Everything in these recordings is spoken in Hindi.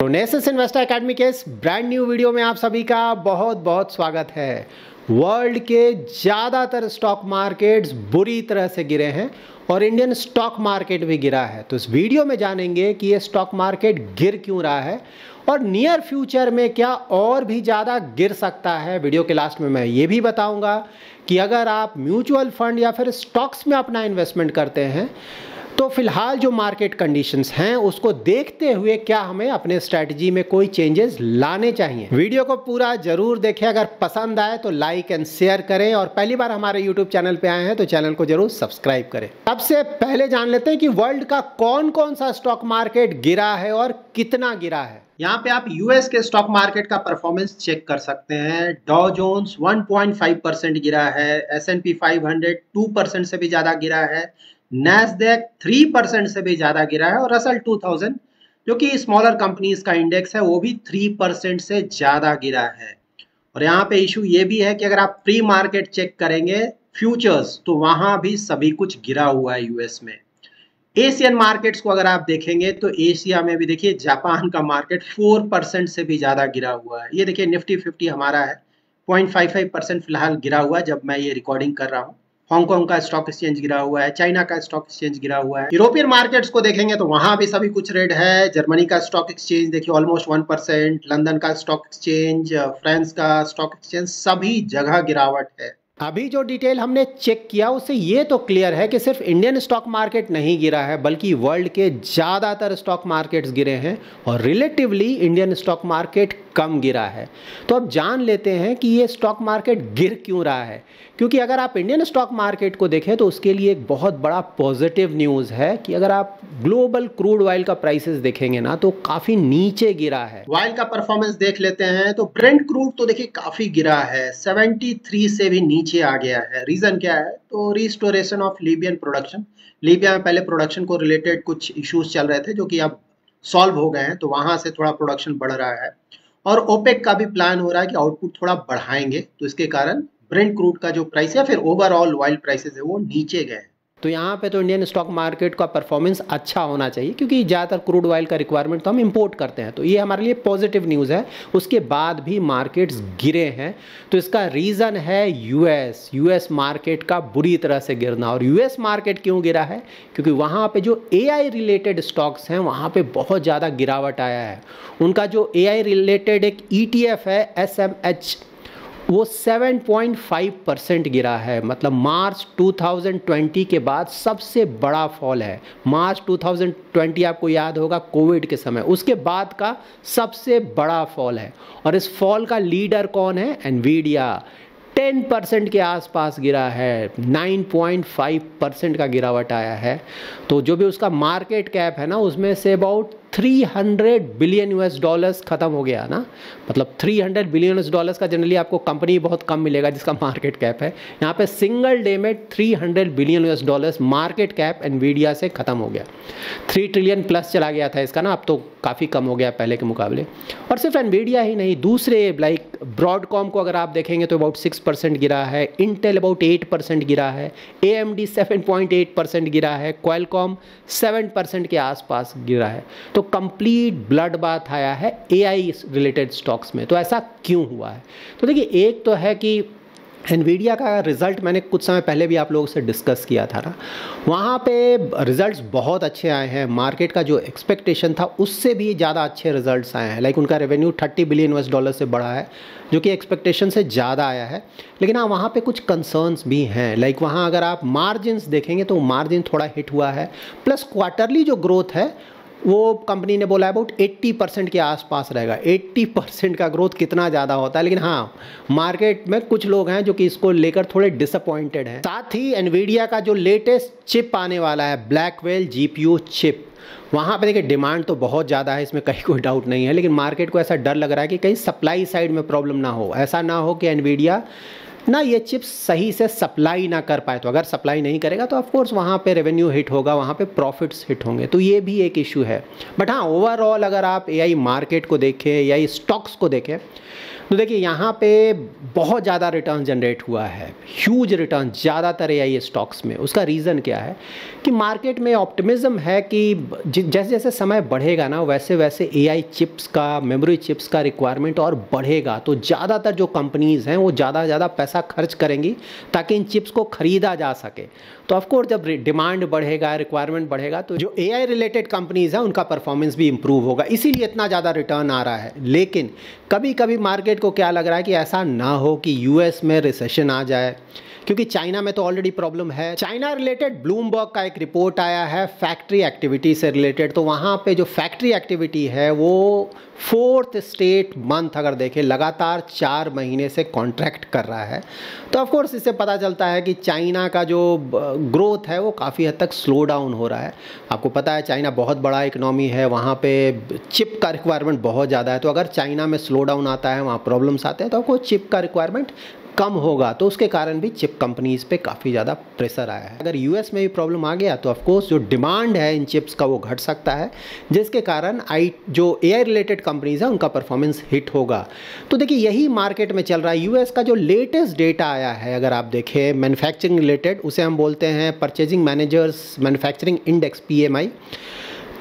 नेसेस इन्वेस्टर एकेडमी के इस ब्रांड न्यू वीडियो में आप सभी का बहुत बहुत स्वागत है। वर्ल्ड के ज़्यादातर स्टॉक मार्केट्स बुरी तरह से गिरे हैं और इंडियन स्टॉक मार्केट भी गिरा है। तो इस वीडियो में जानेंगे कि ये स्टॉक मार्केट गिर क्यों रहा है और नियर फ्यूचर में क्या और भी ज़्यादा गिर सकता है। वीडियो के लास्ट में मैं ये भी बताऊंगा कि अगर आप म्यूचुअल फंड या फिर स्टॉक्स में अपना इन्वेस्टमेंट करते हैं तो फिलहाल जो मार्केट कंडीशंस हैं उसको देखते हुए क्या हमें अपने स्ट्रैटेजी में कोई चेंजेस लाने चाहिए। वीडियो को पूरा जरूर देखें, अगर पसंद आए तो लाइक एंड शेयर करें और पहली बार हमारे यूट्यूब चैनल पे आए हैं तो चैनल को जरूर सब्सक्राइब करें। सबसे पहले जान लेते हैं कि वर्ल्ड का कौन कौन सा स्टॉक मार्केट गिरा है और कितना गिरा है। यहाँ पे आप यूएस के स्टॉक मार्केट का परफॉर्मेंस चेक कर सकते हैं। डॉ जोन्स 1.5% गिरा है, S&P 500 2% से भी ज्यादा गिरा है, नैस्डैक 3% से भी ज्यादा गिरा है और रसल 2000 जो कि स्मॉलर कंपनीज का इंडेक्स है वो भी 3% से ज्यादा गिरा है। और यहाँ पे इशू ये भी है कि अगर आप प्री मार्केट चेक करेंगे फ्यूचर्स तो वहां भी सभी कुछ गिरा हुआ है यूएस में। एशियन मार्केट्स को अगर आप देखेंगे तो एशिया में भी देखिए जापान का मार्केट 4% से भी ज्यादा गिरा हुआ है। ये देखिए निफ्टी 50 हमारा है 0.55% फिलहाल गिरा हुआ है जब मैं ये रिकॉर्डिंग कर रहा हूँ। हांगकांग का स्टॉक एक्सचेंज गिरा हुआ है, चाइना का स्टॉक एक्सचेंज गिरा हुआ है। यूरोपियन मार्केट्स को देखेंगे तो वहां भी सभी कुछ रेड है। जर्मनी का स्टॉक एक्सचेंज देखिए ऑलमोस्ट 1%, लंदन का स्टॉक एक्सचेंज, फ्रांस का स्टॉक एक्सचेंज, सभी जगह गिरावट है। अभी जो डिटेल हमने चेक किया उससे ये तो क्लियर है कि सिर्फ इंडियन स्टॉक मार्केट नहीं गिरा है बल्कि वर्ल्ड के ज़्यादातर स्टॉक मार्केट्स गिरे हैं और रिलेटिवली इंडियन स्टॉक मार्केट कम गिरा है। तो अब जान लेते हैं कि ये स्टॉक मार्केट गिर क्यों रहा है। क्योंकि अगर आप इंडियन स्टॉक मार्केट को देखें तो उसके लिए एक बहुत बड़ा पॉजिटिव न्यूज़ है कि अगर आप ग्लोबल क्रूड ऑयल का प्राइसेस देखेंगे ना तो काफ़ी नीचे गिरा है। ऑयल का परफॉर्मेंस देख लेते हैं तो ब्रेंट क्रूड तो देखिए काफ़ी गिरा है, 73 से भी नीचे आ गया है। रीज़न क्या है तो restoration of Libyan production. Libya में पहले प्रोडक्शन को रिलेटेड कुछ इश्यूज चल रहे थे जो कि अब सॉल्व हो गए हैं तो वहां से थोड़ा प्रोडक्शन बढ़ रहा है और ओपेक का भी प्लान हो रहा है कि आउटपुट थोड़ा बढ़ाएंगे तो इसके कारण ब्रेंट क्रूड का जो प्राइस है फिर ओवरऑल ऑयल प्राइसेस है वो नीचे गए। तो यहाँ पे तो इंडियन स्टॉक मार्केट का परफॉर्मेंस अच्छा होना चाहिए क्योंकि ज़्यादातर क्रूड ऑयल का रिक्वायरमेंट तो हम इंपोर्ट करते हैं, तो ये हमारे लिए पॉजिटिव न्यूज़ है। उसके बाद भी मार्केट्स गिरे हैं तो इसका रीज़न है यूएस मार्केट का बुरी तरह से गिरना। और यूएस मार्केट क्यों गिरा है क्योंकि वहाँ पे जो एआई रिलेटेड स्टॉक्स हैं वहाँ पे बहुत ज़्यादा गिरावट आया है। उनका जो एआई रिलेटेड एक ETF है SMH वो 7.5% गिरा है, मतलब मार्च 2020 के बाद सबसे बड़ा फॉल है। मार्च 2020 आपको याद होगा कोविड के समय, उसके बाद का सबसे बड़ा फॉल है। और इस फॉल का लीडर कौन है? एनवीडिया 10% के आसपास गिरा है, 9.5% का गिरावट आया है। तो जो भी उसका मार्केट कैप है ना उसमें say about 300 billion US dollars खत्म हो गया ना, मतलब 300 बिलियन US डॉलर्स का जनरली आपको कंपनी बहुत कम मिलेगा जिसका मार्केट कैप है। यहाँ पे सिंगल डे में 300 billion US dollars market cap Nvidia से खत्म हो गया। 3 ट्रिलियन प्लस चला गया था इसका ना, अब तो काफ़ी कम हो गया पहले के मुकाबले। और सिर्फ एनवीडिया ही नहीं, दूसरे लाइक ब्रॉडकॉम को अगर आप देखेंगे तो अबाउट 6% गिरा है, इंटेल अबाउट 8% गिरा है, AMD 7.8% गिरा है, क्वालकॉम 7% के आसपास गिरा है। तो कंप्लीट ब्लड बाथ आया है एआई रिलेटेड स्टॉक्स में। तो ऐसा क्यों हुआ है? तो देखिए, एक तो है कि एनवीडिया का रिज़ल्ट मैंने कुछ समय पहले भी आप लोगों से डिस्कस किया था ना, वहाँ पे रिज़ल्ट्स बहुत अच्छे आए हैं। मार्केट का जो एक्सपेक्टेशन था उससे भी ज़्यादा अच्छे रिज़ल्ट्स आए हैं। लाइक उनका रेवेन्यू 30 बिलियन US डॉलर से बढ़ा है जो कि एक्सपेक्टेशन से ज़्यादा आया है। लेकिन हाँ, वहाँ पे कुछ कंसर्न्स भी हैं। लाइक वहाँ अगर आप मार्जिन्स देखेंगे तो मार्जिन थोड़ा हिट हुआ है, प्लस क्वार्टरली जो ग्रोथ है वो कंपनी ने बोला अबाउट 80% के आसपास रहेगा। 80% का ग्रोथ कितना ज़्यादा होता है, लेकिन हाँ मार्केट में कुछ लोग हैं जो कि इसको लेकर थोड़े डिसअपॉइंटेड हैं। साथ ही एनवीडिया का जो लेटेस्ट चिप आने वाला है ब्लैकवेल GPU चिप, वहाँ पे देखिए डिमांड तो बहुत ज़्यादा है, इसमें कहीं कोई डाउट नहीं है। लेकिन मार्केट को ऐसा डर लग रहा है कि कहीं सप्लाई साइड में प्रॉब्लम ना हो, ऐसा ना हो कि एनवीडिया ना ये चिप्स सही से सप्लाई ना कर पाए। तो अगर सप्लाई नहीं करेगा तो ऑफकोर्स वहाँ पे रेवेन्यू हिट होगा, वहाँ पे प्रॉफिट्स हिट होंगे, तो ये भी एक इशू है। बट हाँ, ओवरऑल अगर आप एआई मार्केट को देखें या स्टॉक्स को देखें तो देखिए यहाँ पे बहुत ज़्यादा रिटर्न जनरेट हुआ है, ह्यूज रिटर्न ज़्यादातर एआई स्टॉक्स में। उसका रीज़न क्या है कि मार्केट में ऑप्टिमिज्म है कि जैसे जैसे समय बढ़ेगा ना वैसे वैसे एआई चिप्स का, मेमोरी चिप्स का रिक्वायरमेंट और बढ़ेगा। तो ज़्यादातर जो कंपनीज़ हैं वो ज़्यादा पैसा खर्च करेंगी ताकि इन चिप्स को ख़रीदा जा सके। तो ऑफकोर्स जब डिमांड बढ़ेगा, रिक्वायरमेंट बढ़ेगा, तो जो एआई रिलेटेड कंपनीज़ हैं उनका परफॉर्मेंस भी इंप्रूव होगा, इसीलिए इतना ज़्यादा रिटर्न आ रहा है। लेकिन कभी कभी मार्केट को क्या लग रहा है कि ऐसा ना हो कि यूएस में रिसेशन आ जाए, क्योंकि चाइना में तो ऑलरेडी प्रॉब्लम है। चाइना रिलेटेड ब्लूमबर्ग का एक रिपोर्ट आया है फैक्ट्री एक्टिविटी से रिलेटेड, तो वहाँ पे जो फैक्ट्री एक्टिविटी है वो 4th स्ट्रेट मंथ अगर देखें लगातार 4 महीने से कॉन्ट्रैक्ट कर रहा है। तो ऑफ कोर्स इससे पता चलता है कि चाइना का जो ग्रोथ है वो काफ़ी हद तक स्लो डाउन हो रहा है। आपको पता है चाइना बहुत बड़ा इकोनॉमी है, वहाँ पे चिप का रिक्वायरमेंट बहुत ज़्यादा है। तो अगर चाइना में स्लो डाउन आता है, वहाँ प्रॉब्लम्स आते हैं, तो आपको चिप का रिक्वायरमेंट कम होगा। तो उसके कारण भी चिप कंपनीज़ पे काफ़ी ज़्यादा प्रेशर आया है। अगर यूएस में भी प्रॉब्लम आ गया तो ऑफकोर्स जो डिमांड है इन चिप्स का वो घट सकता है, जिसके कारण जो एआई रिलेटेड कंपनीज़ हैं उनका परफॉर्मेंस हिट होगा। तो देखिए यही मार्केट में चल रहा है। यूएस का जो लेटेस्ट डेटा आया है अगर आप देखें मैन्युफैक्चरिंग रिलेटेड, उसे हम बोलते हैं purchasing managers manufacturing index PMI,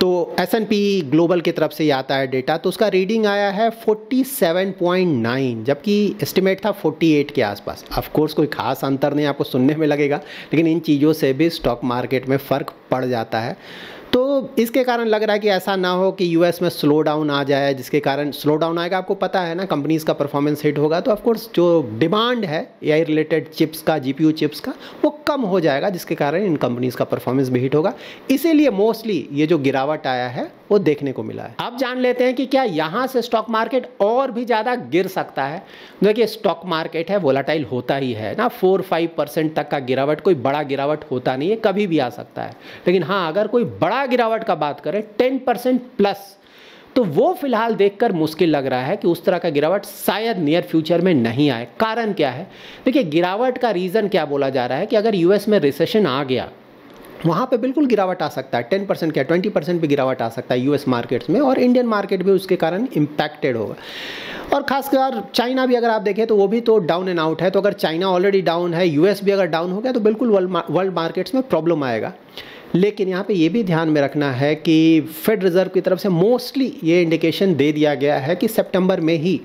तो S&P ग्लोबल की तरफ से ये आता है डेटा। तो उसका रीडिंग आया है 47.9, जबकि एस्टिमेट था 48 के आसपास। ऑफ कोर्स कोई खास अंतर नहीं आपको सुनने में लगेगा, लेकिन इन चीज़ों से भी स्टॉक मार्केट में फ़र्क पड़ जाता है। तो इसके कारण लग रहा है कि ऐसा ना हो कि यूएस में स्लो डाउन आ जाए, जिसके कारण स्लो डाउन आएगा, आपको पता है ना, कंपनीज़ का परफॉर्मेंस हिट होगा। तो ऑफकोर्स जो डिमांड है एआई रिलेटेड चिप्स का, GPU चिप्स का, वो कम हो जाएगा, जिसके कारण इन कंपनीज़ का परफॉर्मेंस भी हिट होगा। इसीलिए मोस्टली ये जो गिरावट आया है वो देखने को मिला है। अब जान लेते हैं कि क्या यहाँ से स्टॉक मार्केट और भी ज़्यादा गिर सकता है। देखिए स्टॉक मार्केट है, वोलाटाइल होता ही है ना, 4-5% तक का गिरावट, कोई बड़ा गिरावट होता नहीं है, कभी भी आ सकता है। लेकिन हाँ, अगर कोई बड़ा गिरावट का बात करें 10% प्लस, तो वो फिलहाल देखकर मुश्किल लग रहा है कि उस तरह का गिरावट शायद नियर फ्यूचर में नहीं आए। कारण क्या है? देखिए गिरावट का रीज़न क्या बोला जा रहा है कि अगर यूएस में रिसेशन आ गया, वहाँ पे बिल्कुल गिरावट आ सकता है, 10% क्या 20% भी गिरावट आ सकता है यूएस मार्केट्स में, और इंडियन मार्केट भी उसके कारण इम्पैक्टेड होगा। और खासकर चाइना भी अगर आप देखें तो वो भी तो डाउन एंड आउट है। तो अगर चाइना ऑलरेडी डाउन है, यूएस भी अगर डाउन हो गया, तो बिल्कुल वर्ल्ड मार्केट्स में प्रॉब्लम आएगा। लेकिन यहाँ पे ये भी ध्यान में रखना है कि फेड रिज़र्व की तरफ से मोस्टली ये इंडिकेशन दे दिया गया है कि सितंबर में ही,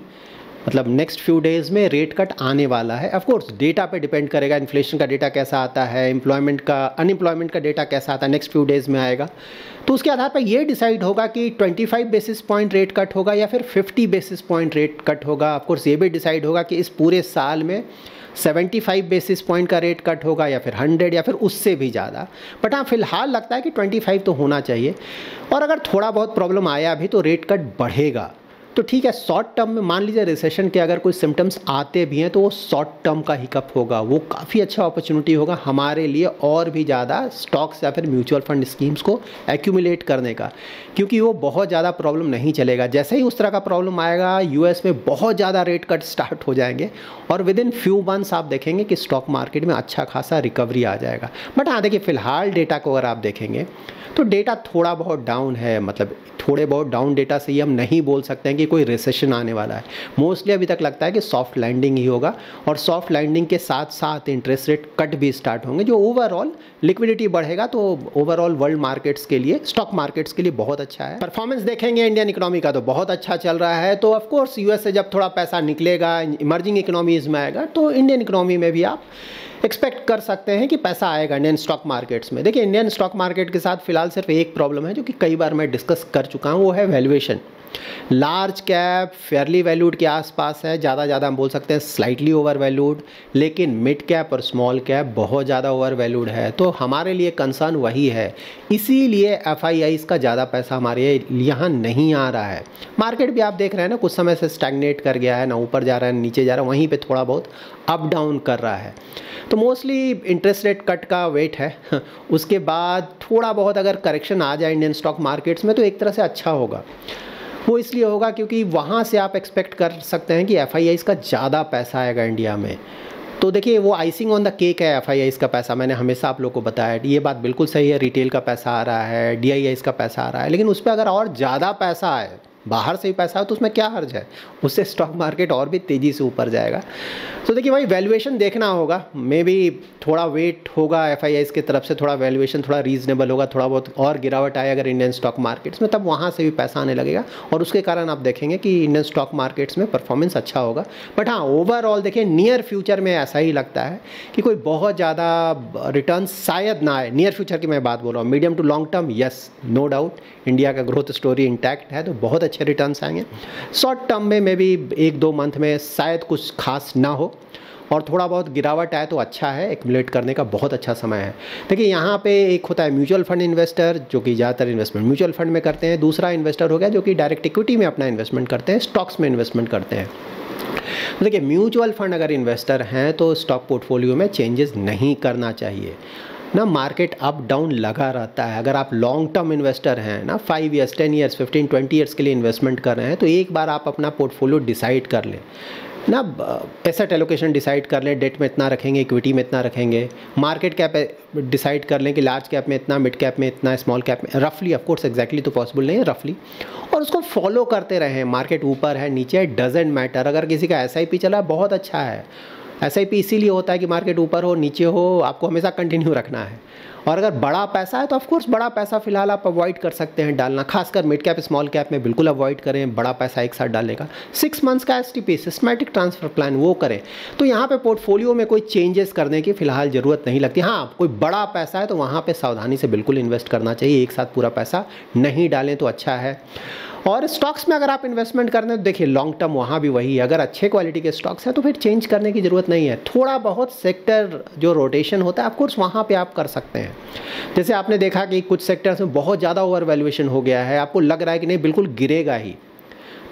मतलब नेक्स्ट फ्यू डेज़ में रेट कट आने वाला है। ऑफ कोर्स डेटा पे डिपेंड करेगा, इन्फ्लेशन का डेटा कैसा आता है, अनएम्प्लॉयमेंट का डेटा कैसा आता है, नेक्स्ट फ्यू डेज़ में आएगा। तो उसके आधार पर ये डिसाइड होगा कि 25 बेसिस पॉइंट रेट कट होगा या फिर 50 बेसिस पॉइंट रेट कट होगा। ऑफ कोर्स ये भी डिसाइड होगा कि इस पूरे साल में 75 बेसिस पॉइंट का रेट कट होगा या फिर 100 या फिर उससे भी ज़्यादा। बट हाँ, फिलहाल लगता है कि 25 तो होना चाहिए। और अगर थोड़ा बहुत प्रॉब्लम आया भी तो रेट कट बढ़ेगा। तो ठीक है, शॉर्ट टर्म में मान लीजिए रिसेशन के अगर कोई सिम्टम्स आते भी हैं तो वो शॉर्ट टर्म का हिकअप होगा, वो काफ़ी अच्छा अपॉर्चुनिटी होगा हमारे लिए और भी ज़्यादा स्टॉक्स या फिर म्यूचुअल फंड स्कीम्स को एक्यूमुलेट करने का, क्योंकि वो बहुत ज़्यादा प्रॉब्लम नहीं चलेगा। जैसे ही उस तरह का प्रॉब्लम आएगा, यूएस में बहुत ज़्यादा रेट कट स्टार्ट हो जाएंगे और विद इन फ्यू मंथ्स आप देखेंगे कि स्टॉक मार्केट में अच्छा खासा रिकवरी आ जाएगा। बट हाँ देखिए, फिलहाल डेटा को अगर आप देखेंगे तो डेटा थोड़ा बहुत डाउन है, मतलब थोड़े बहुत डाउन डेटा से ही हम नहीं बोल सकते हैं कि कोई रिसेशन आने वाला है। मोस्टली अभी तक लगता है कि सॉफ्ट लैंडिंग ही होगा, और सॉफ्ट लैंडिंग के साथ साथ इंटरेस्ट रेट कट भी स्टार्ट होंगे, जो ओवरऑल लिक्विडिटी बढ़ेगा तो ओवरऑल वर्ल्ड मार्केट्स के लिए, स्टॉक मार्केट्स के लिए बहुत अच्छा है। परफॉर्मेंस देखेंगे इंडियन इकोनॉमी का तो बहुत अच्छा चल रहा है। तो ऑफकोर्स यूएस से जब थोड़ा पैसा निकलेगा, इमर्जिंग इकोनॉमीज में आएगा, तो इंडियन इकोनॉमी में भी आप एक्सपेक्ट कर सकते हैं कि पैसा आएगा इंडियन स्टॉक मार्केट्स में। देखिए इंडियन स्टॉक मार्केट के साथ फिलहाल सिर्फ एक प्रॉब्लम है जो कि कई बार मैं डिस्कस कर चुका हूँ, वो है valuation. Large cap Fairlie valued के आसपास है, ज़्यादा हम बोल सकते हैं स्लाइटली ओवर वैल्यूड, लेकिन मिड कैप और स्मॉल कैप बहुत ज़्यादा ओवर वैल्यूड है। तो हमारे लिए कंसर्न वही है, इसीलिए FIIs का ज़्यादा पैसा हमारे यहाँ नहीं आ रहा है। मार्केट भी आप देख रहे हैं ना, कुछ समय से स्टैग्नेट कर गया है, ना ऊपर जा रहा है नीचे जा रहा है, वहीं पर थोड़ा बहुत अप डाउन कर रहा है। तो मोस्टली इंटरेस्ट रेट कट का वेट है, उसके बाद थोड़ा बहुत अगर करेक्शन आ जाए इंडियन स्टॉक मार्केट्स में तो एक तरह से अच्छा होगा। वो इसलिए होगा क्योंकि वहाँ से आप एक्सपेक्ट कर सकते हैं कि FIIs का ज़्यादा पैसा आएगा इंडिया में। तो देखिए वो आइसिंग ऑन द केक है FIIs का पैसा, मैंने हमेशा आप लोग को बताया, ये बात बिल्कुल सही है। रिटेल का पैसा आ रहा है, DIIs का पैसा आ रहा है, लेकिन उस पर अगर और ज़्यादा पैसा आए बाहर से भी पैसा हो तो उसमें क्या हर्ज है, उससे स्टॉक मार्केट और भी तेज़ी से ऊपर जाएगा। तो देखिए भाई, वैल्यूएशन देखना होगा, मे बी थोड़ा वेट होगा FIIs की तरफ से, थोड़ा वैल्यूएशन थोड़ा रीजनेबल होगा, थोड़ा बहुत और गिरावट आए अगर इंडियन स्टॉक मार्केट्स में, तब वहाँ से भी पैसा आने लगेगा और उसके कारण आप देखेंगे कि इंडियन स्टॉक मार्केट्स में परफॉर्मेंस अच्छा होगा। बट हाँ, ओवरऑल देखिए नियर फ्यूचर में ऐसा ही लगता है कि कोई बहुत ज़्यादा रिटर्न शायद ना आए। नियर फ्यूचर की मैं बात बोल रहा हूँ, medium to long term yes, no doubt India का ग्रोथ स्टोरी इंटैक्ट है तो बहुत अच्छे रिटर्न्स आएंगे। शॉर्ट टर्म में मे बी 1-2 मंथ में शायद कुछ खास ना हो और थोड़ा बहुत गिरावट आए तो अच्छा है, एक्युमुलेट करने का बहुत अच्छा समय है। देखिए यहाँ पे एक होता है म्यूचुअल फंड इन्वेस्टर जो कि ज़्यादातर इन्वेस्टमेंट म्यूचुअल फंड में करते हैं, दूसरा इन्वेस्टर हो गया जो कि डायरेक्ट इक्विटी में अपना इन्वेस्टमेंट करते हैं, स्टॉक्स में इन्वेस्टमेंट करते हैं। देखिए म्यूचुअल फंड अगर इन्वेस्टर हैं तो स्टॉक पोर्टफोलियो में चेंजेस नहीं करना चाहिए ना, मार्केट अप डाउन लगा रहता है। अगर आप लॉन्ग टर्म इन्वेस्टर हैं ना, 5 ईयर्स 10 ईयर्स 15-20 ईयर्स के लिए इन्वेस्टमेंट कर रहे हैं तो एक बार आप अपना पोर्टफोलियो डिसाइड कर लें ना, एसेट एलोकेशन डिसाइड कर लें, डेट में इतना रखेंगे, इक्विटी में इतना रखेंगे, मार्केट कैप डिसाइड कर लें कि लार्ज कैप में इतना, मिड कैप में इतना, स्मॉल कैप में, रफली, ऑफ कोर्स एग्जैक्टली तो पॉसिबल नहीं है, रफली, और उसको फॉलो करते रहें। मार्केट ऊपर है नीचे है डजेंट मैटर। अगर किसी का SIP चला बहुत अच्छा है, SIP इसीलिए होता है कि मार्केट ऊपर हो नीचे हो, आपको हमेशा कंटिन्यू रखना है। और अगर बड़ा पैसा है तो ऑफ कोर्स बड़ा पैसा फिलहाल आप अवॉइड कर सकते हैं डालना, खासकर मिड कैप स्मॉल कैप में बिल्कुल अवॉइड करें बड़ा पैसा एक साथ डालने का। 6 मंथ्स का STP सिस्टमैटिक ट्रांसफर प्लान वो करें। तो यहाँ पे पोर्टफोलियो में कोई चेंजेस करने की फिलहाल ज़रूरत नहीं लगती। हाँ, कोई बड़ा पैसा है तो वहाँ पे सावधानी से बिल्कुल इन्वेस्ट करना चाहिए, एक साथ पूरा पैसा नहीं डालें तो अच्छा है। और स्टॉक्स में अगर आप इन्वेस्टमेंट करते हैं तो देखिए लॉन्ग टर्म वहाँ भी वही है, अगर अच्छे क्वालिटी के स्टॉक्स हैं तो फिर चेंज करने की ज़रूरत नहीं है। थोड़ा बहुत सेक्टर जो रोटेशन होता है ऑफकोर्स वहाँ पे आप कर सकते हैं। जैसे आपने देखा कि कुछ सेक्टर्स में बहुत ज़्यादा ओवर वैल्यूएशन हो गया है, आपको लग रहा है कि नहीं बिल्कुल गिरेगा ही,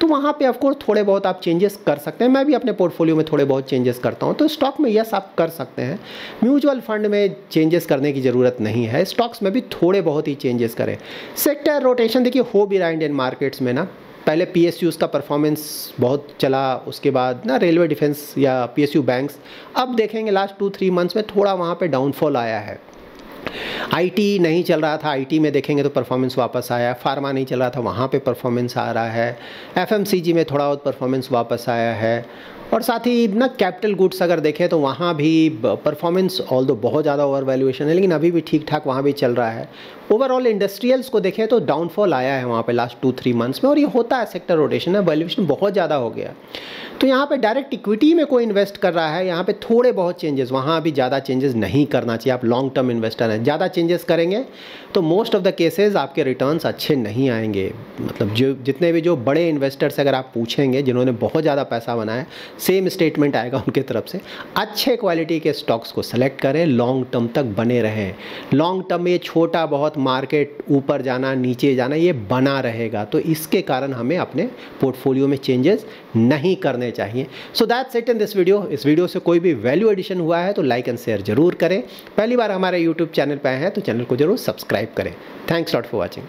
तो वहाँ पे ऑफकोर्स थोड़े बहुत आप चेंजेस कर सकते हैं। मैं भी अपने पोर्टफोलियो में थोड़े बहुत चेंजेस करता हूँ, तो स्टॉक में यस आप कर सकते हैं। म्यूचुअल फंड में चेंजेस करने की ज़रूरत नहीं है, स्टॉक्स में भी थोड़े बहुत ही चेंजेस करें। सेक्टर रोटेशन देखिए हो भी रहा है इंडियन मार्केट्स में ना, पहले PSUs का परफॉर्मेंस बहुत चला, उसके बाद ना रेलवे डिफेंस या PSU बैंक्स, अब देखेंगे लास्ट 2-3 मंथ्स में थोड़ा वहाँ पे डाउनफॉल आया है। IT नहीं चल रहा था, IT में देखेंगे तो परफॉर्मेंस वापस आया, फार्मा नहीं चल रहा था वहाँ पे परफॉर्मेंस आ रहा है, FMCG में थोड़ा बहुत परफॉर्मेंस वापस आया है, और साथ ही ना कैपिटल गुड्स अगर देखें तो वहाँ भी परफॉर्मेंस ऑल्दो बहुत ज़्यादा ओवर वैल्यूएशन है लेकिन अभी भी ठीक ठाक वहाँ भी चल रहा है। ओवरऑल इंडस्ट्रियल्स को देखें तो डाउनफॉल आया है वहाँ पे लास्ट 2-3 मंथ्स में, और ये होता है, सेक्टर रोटेशन है, वैल्यूएशन बहुत ज़्यादा हो गया। तो यहाँ पे डायरेक्ट इक्विटी में कोई इन्वेस्ट कर रहा है, यहाँ पे थोड़े बहुत चेंजेस, वहाँ भी ज़्यादा चेंजेस नहीं करना चाहिए। आप लॉन्ग टर्म इन्वेस्टर हैं, ज़्यादा चेंजेस करेंगे तो मोस्ट ऑफ द केसेस आपके रिटर्न्स अच्छे नहीं आएंगे। मतलब जो जितने भी जो बड़े इन्वेस्टर्स अगर आप पूछेंगे जिन्होंने बहुत ज़्यादा पैसा बनाया, सेम स्टेटमेंट आएगा उनके तरफ से, अच्छे क्वालिटी के स्टॉक्स को सेलेक्ट करें, लॉन्ग टर्म तक बने रहें। लॉन्ग टर्म में ये छोटा बहुत मार्केट ऊपर जाना नीचे जाना ये बना रहेगा, तो इसके कारण हमें अपने पोर्टफोलियो में चेंजेस नहीं करने चाहिए। So that's it in this video. इस वीडियो से कोई भी वैल्यू एडिशन हुआ है तो लाइक एंड शेयर जरूर करें। पहली बार हमारे यूट्यूब चैनल पर आए हैं तो चैनल को जरूर सब्सक्राइब करें। Thanks lot for watching.